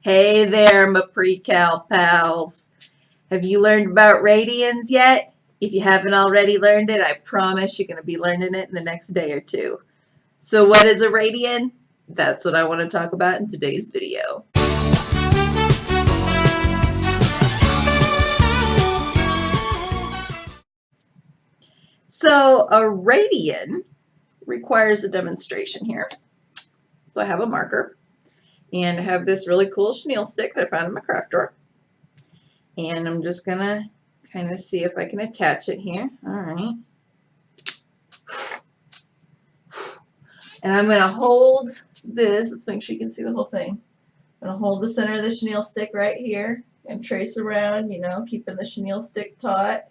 Hey there, my pre-cal pals. Have you learned about radians yet? If you haven't already learned it, I promise you're going to be learning it in the next day or two. So what is a radian? That's what I want to talk about in today's video. So a radian requires a demonstration here. So I have a marker and I have this really cool chenille stick that I found in my craft drawer. And I'm just going to kind of see if I can attach it here. All right. And I'm going to hold this. Let's make sure you can see the whole thing. I'm going to hold the center of the chenille stick right here and trace around, keeping the chenille stick taut.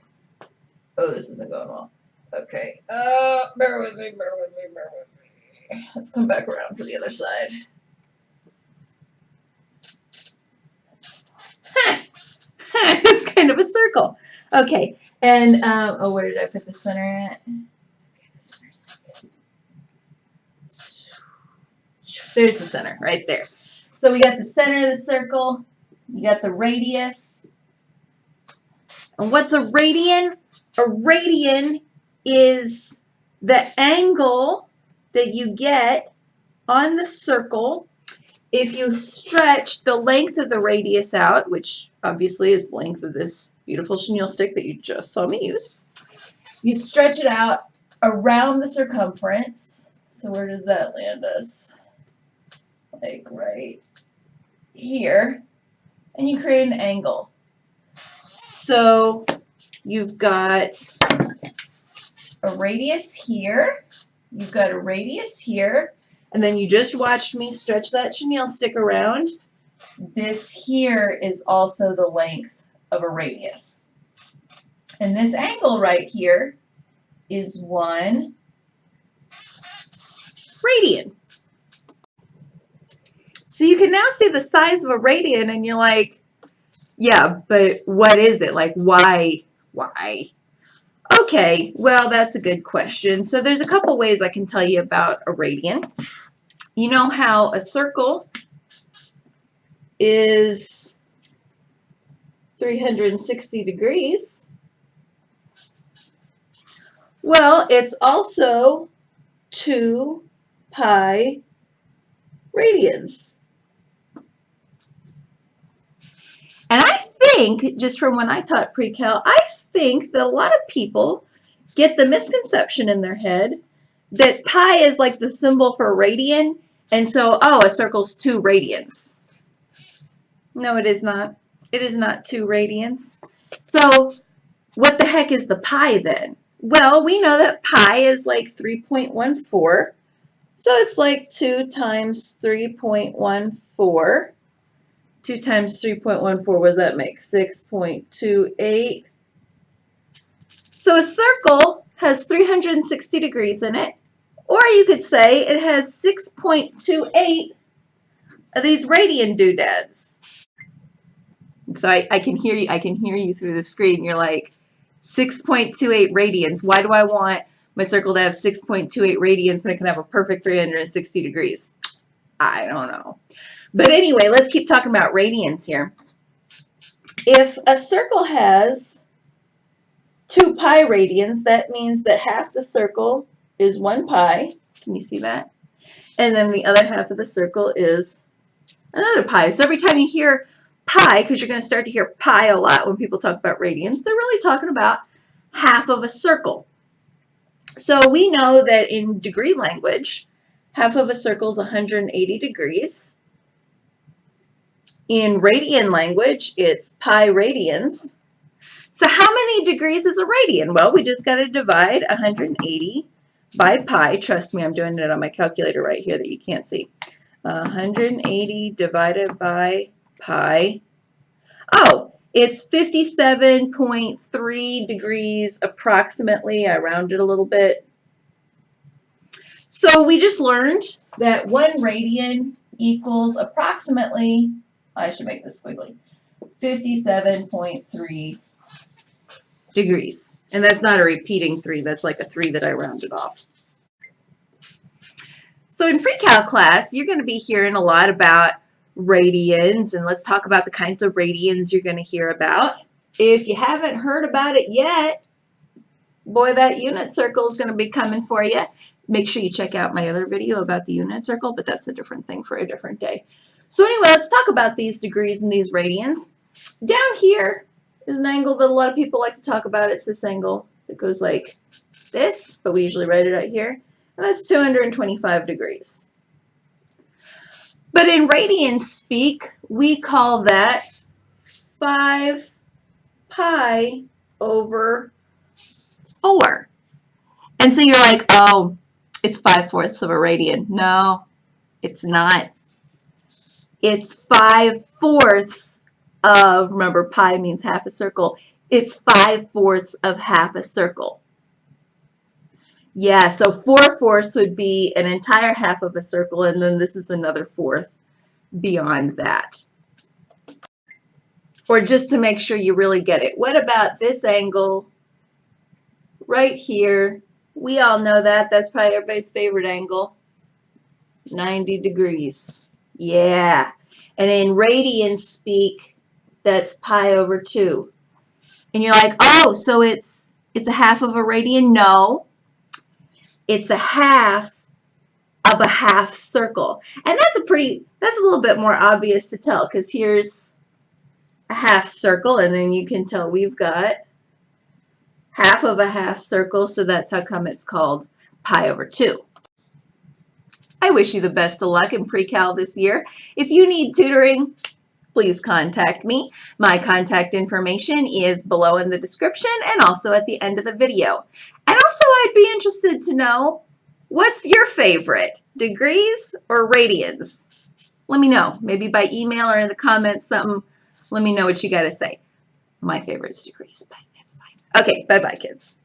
Oh, this isn't going well. Okay. Bear with me. Let's come back around for the other side. It's kind of a circle. Okay. And, where did I put the center at? Okay, the center's like this. There's the center right there. So we got the center of the circle. You got the radius. And what's a radian? A radian is the angle that you get on the circle if you stretch the length of the radius out, which obviously is the length of this beautiful chenille stick that you just saw me use. You stretch it out around the circumference. So where does that land us? Like right here. And you create an angle. So you've got a radius here. You've got a radius here. And then you just watched me stretch that chenille stick around. This here is also the length of a radius. And this angle right here is 1 radian. So you can now see the size of a radian and you're like, yeah, but what is it? Like, why? Okay, well, that's a good question. So there's a couple ways I can tell you about a radian. You know how a circle is 360 degrees? Well, it's also 2 pi radians. And I think, just from when I taught pre-cal, I think that a lot of people get the misconception in their head that pi is like the symbol for radian, and so, oh, a circle's 2 radians. No, it is not. It is not 2 radians. So what the heck is the pi then? Well, we know that pi is like 3.14. So it's like 2 times 3.14. 2 times 3.14, what does that make? 6.28. So a circle has 360 degrees in it. Or you could say it has 6.28 of these radian doodads. So I can hear you. I can hear you through the screen. You're like, 6.28 radians. Why do I want my circle to have 6.28 radians when it can have a perfect 360 degrees? I don't know. But anyway, let's keep talking about radians here. If a circle has 2 pi radians, that means that half the circle is 1 pi. Can you see that? And then the other half of the circle is another pi. So every time you hear pi, because you're going to start to hear pi a lot when people talk about radians, they're really talking about half of a circle. So we know that in degree language, half of a circle is 180 degrees. In radian language, it's pi radians. So how many degrees is a radian? Well, we just got to divide 180 by pi. Trust me, I'm doing it on my calculator right here that you can't see. 180 divided by pi. Oh, it's 57.3 degrees approximately. I rounded a little bit. So we just learned that 1 radian equals approximately, I should make this squiggly, 57.3 degrees. And that's not a repeating 3, that's like a 3 that I rounded off. So in pre-cal class, you're going to be hearing a lot about radians, and let's talk about the kinds of radians you're going to hear about. If you haven't heard about it yet, boy, that unit circle is going to be coming for you. Make sure you check out my other video about the unit circle, but that's a different thing for a different day. So anyway, let's talk about these degrees and these radians. Down here is an angle that a lot of people like to talk about. It's this angle that goes like this, but we usually write it out here. And that's 225 degrees. But in radian speak, we call that 5 pi over 4. And so you're like, oh, it's 5/4 of a radian. No, it's not. It's 5/4 of, remember, pi means half a circle. It's 5/4 of half a circle. Yeah, so 4/4 would be an entire half of a circle, and then this is another fourth beyond that. Or just to make sure you really get it, what about this angle right here? We all know that. That's probably everybody's favorite angle. 90 degrees. Yeah. And in radian speak, that's pi over 2. And you're like, oh, so it's a half of a radian? No. It's a half of a half circle. And that's a little bit more obvious to tell, because here's a half circle, and then you can tell we've got half of a half circle, so that's how come it's called pi over 2. I wish you the best of luck in pre-cal this year. If you need tutoring, please contact me. My contact information is below in the description and also at the end of the video. And also, I'd be interested to know, what's your favorite, degrees or radians? Let me know, maybe by email or in the comments, something. Let me know what you got to say. My favorite is degrees, but it's fine. Okay, bye-bye, kids.